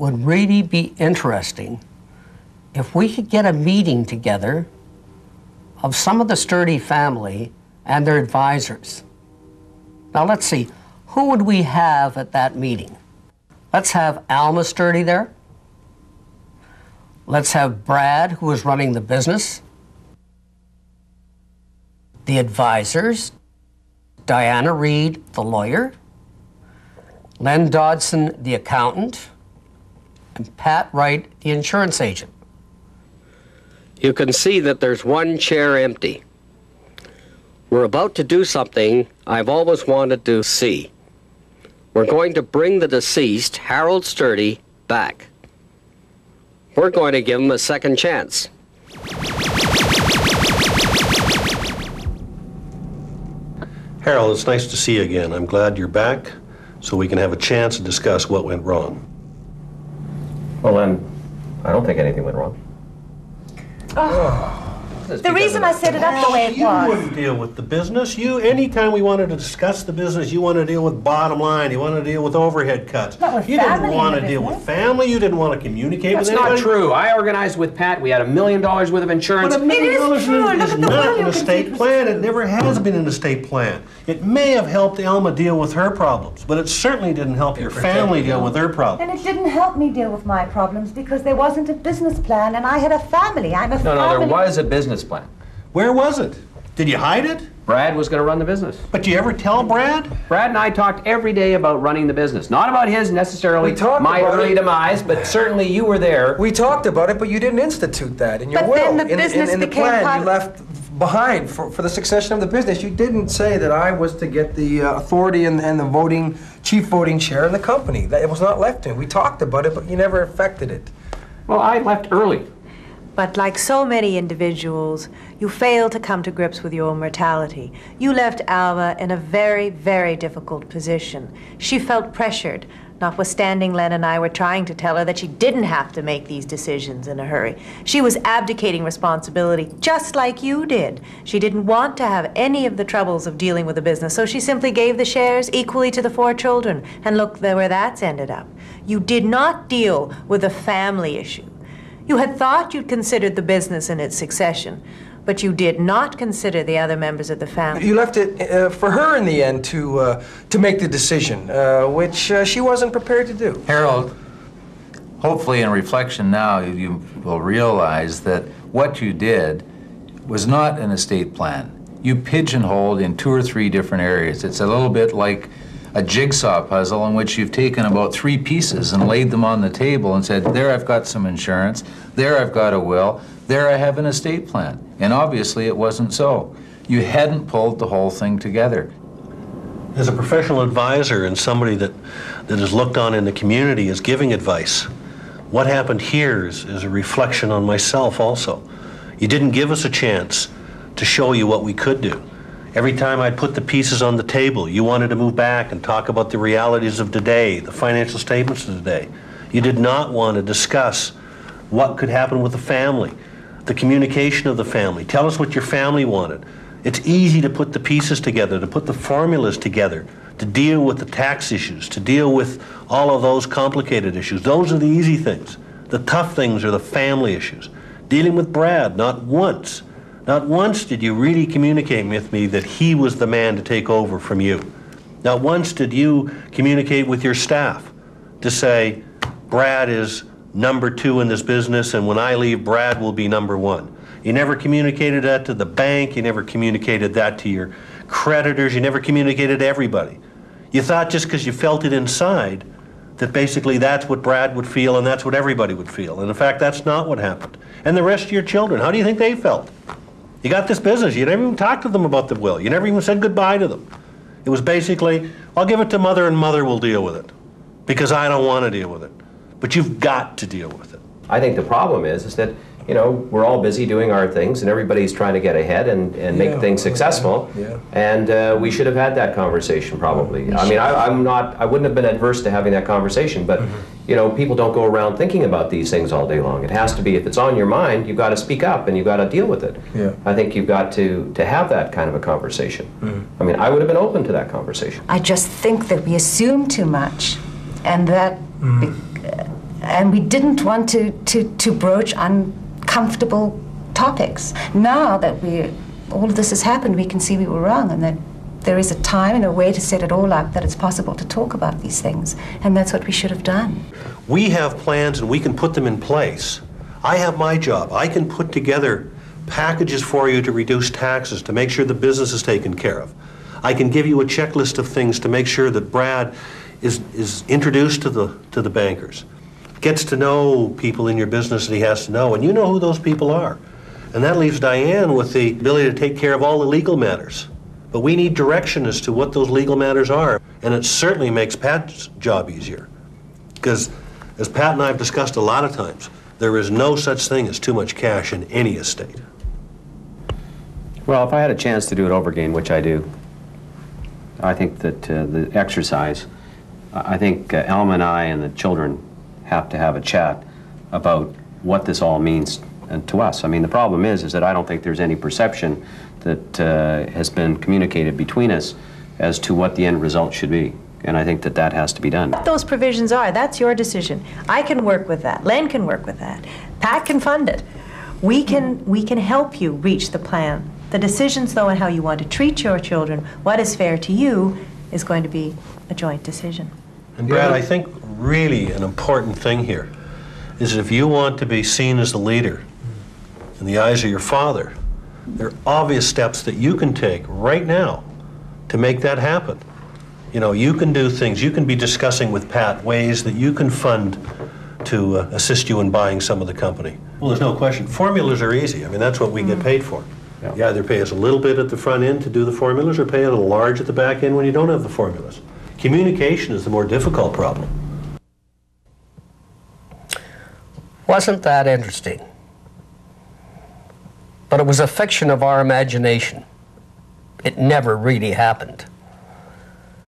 would really be interesting if we could get a meeting together of some of the Sturdy family and their advisors. Now let's see, who would we have at that meeting? Let's have Alma Sturdy there. Let's have Brad, who is running the business. The advisors, Diana Reed, the lawyer, Len Dodson, the accountant, and Pat Wright, the insurance agent. You can see that there's one chair empty. We're about to do something I've always wanted to see. We're going to bring the deceased, Harold Sturdy, back. We're going to give him a second chance. Harold, it's nice to see you again. I'm glad you're back so we can have a chance to discuss what went wrong. Well, then, I don't think anything went wrong. Oh. The reason I set it up the way it was. You wouldn't deal with the business. Anytime we wanted to discuss the business, you wanted to deal with bottom line. You wanted to deal with overhead cuts. Not with you family didn't want to deal with family. You didn't want to communicate with anybody. That's not true. I organized with Pat. We had $1 million worth of insurance. But $1 million is true. is not an estate plan. It never has been an estate plan. It may have helped Alma deal with her problems, but it certainly didn't help your family deal with their problems. And it didn't help me deal with my problems because there wasn't a business plan, and I had a family. I'm a family. No, there was a business plan. Where was it? Did you hide it? Brad was going to run the business. But you ever tell Brad? Brad and I talked every day about running the business. Not about his necessarily, my early demise, but certainly you were there. We talked about it, but you didn't institute that in your But will. then the business in the became plan part you left behind for the succession of the business. You didn't say that I was to get the authority and the chief voting share in the company. That it was not left to me. We talked about it, but you never effected it. Well, I left early. But like so many individuals, you failed to come to grips with your mortality. You left Alma in a very, very difficult position. She felt pressured, notwithstanding Len and I were trying to tell her that she didn't have to make these decisions in a hurry. She was abdicating responsibility, just like you did. She didn't want to have any of the troubles of dealing with the business, so she simply gave the shares equally to the 4 children. And look where that's ended up. You did not deal with the family issue. You had thought you'd considered the business and its succession, but you did not consider the other members of the family. You left it for her in the end to make the decision, which she wasn't prepared to do. Harold, hopefully in reflection now you will realize that what you did was not an estate plan. You pigeonholed in 2 or 3 different areas. It's a little bit like a jigsaw puzzle in which you've taken about 3 pieces and laid them on the table and said, there I've got some insurance, there I've got a will, there I have an estate plan. And obviously it wasn't so. You hadn't pulled the whole thing together. As a professional advisor and somebody that is looked on in the community as giving advice, what happened here is a reflection on myself also. You didn't give us a chance to show you what we could do. Every time I'd put the pieces on the table, you wanted to move back and talk about the realities of today, the financial statements of today. You did not want to discuss what could happen with the family, the communication of the family. Tell us what your family wanted. It's easy to put the pieces together, to put the formulas together, to deal with the tax issues, to deal with all of those complicated issues. Those are the easy things. The tough things are the family issues. Dealing with Brad, not once did you really communicate with me that he was the man to take over from you. Not once did you communicate with your staff to say, Brad is number 2 in this business, and when I leave, Brad will be number 1. You never communicated that to the bank. You never communicated that to your creditors. You never communicated to everybody. You thought just because you felt it inside that basically that's what Brad would feel and that's what everybody would feel. And in fact, that's not what happened. And the rest of your children, how do you think they felt? You got this business. You never even talked to them about the will. You never even said goodbye to them. It was basically, I'll give it to Mother and Mother will deal with it because I don't want to deal with it. But you've got to deal with it. I think the problem is that, you know, we're all busy doing our things and everybody's trying to get ahead and make things successful. Yeah. And we should have had that conversation probably. I mean, I wouldn't have been adverse to having that conversation, but you know, people don't go around thinking about these things all day long. It has to be, if it's on your mind, you've got to speak up and you've got to deal with it. Yeah. I think you've got to have that kind of a conversation. I mean, I would have been open to that conversation. I just think that we assume too much, and that and we didn't want to broach uncomfortable topics. Now that all of this has happened, we can see we were wrong, and that there is a time and a way to set it all up that it's possible to talk about these things, and that's what we should have done. We have plans and we can put them in place. I have my job. I can put together packages for you to reduce taxes, to make sure the business is taken care of. I can give you a checklist of things to make sure that Brad is introduced to the bankers, gets to know people in your business that he has to know, and you know who those people are. And that leaves Diane with the ability to take care of all the legal matters. But we need direction as to what those legal matters are, and it certainly makes Pat's job easier. Because, as Pat and I have discussed a lot of times, there is no such thing as too much cash in any estate. Well, if I had a chance to do it over again, which I do, I think that the exercise, I think Elma and I and the children have to have a chat about what this all means to us. I mean, the problem is that I don't think there's any perception that has been communicated between us as to what the end result should be. And I think that that has to be done. What those provisions are, that's your decision. I can work with that. Len can work with that. Pat can fund it. We can help you reach the plan. The decisions, though, on how you want to treat your children, what is fair to you, is going to be a joint decision. And Brad, I think really an important thing here is that if you want to be seen as the leader in the eyes of your father, there are obvious steps that you can take right now to make that happen. You know, you can do things, you can be discussing with Pat ways that you can fund to assist you in buying some of the company. Well, there's no question. Formulas are easy. I mean, that's what we get paid for. Yeah. You either pay us a little bit at the front end to do the formulas or pay us a large at the back end when you don't have the formulas. Communication is the more difficult problem. Wasn't that interesting? But it was a fiction of our imagination. It never really happened.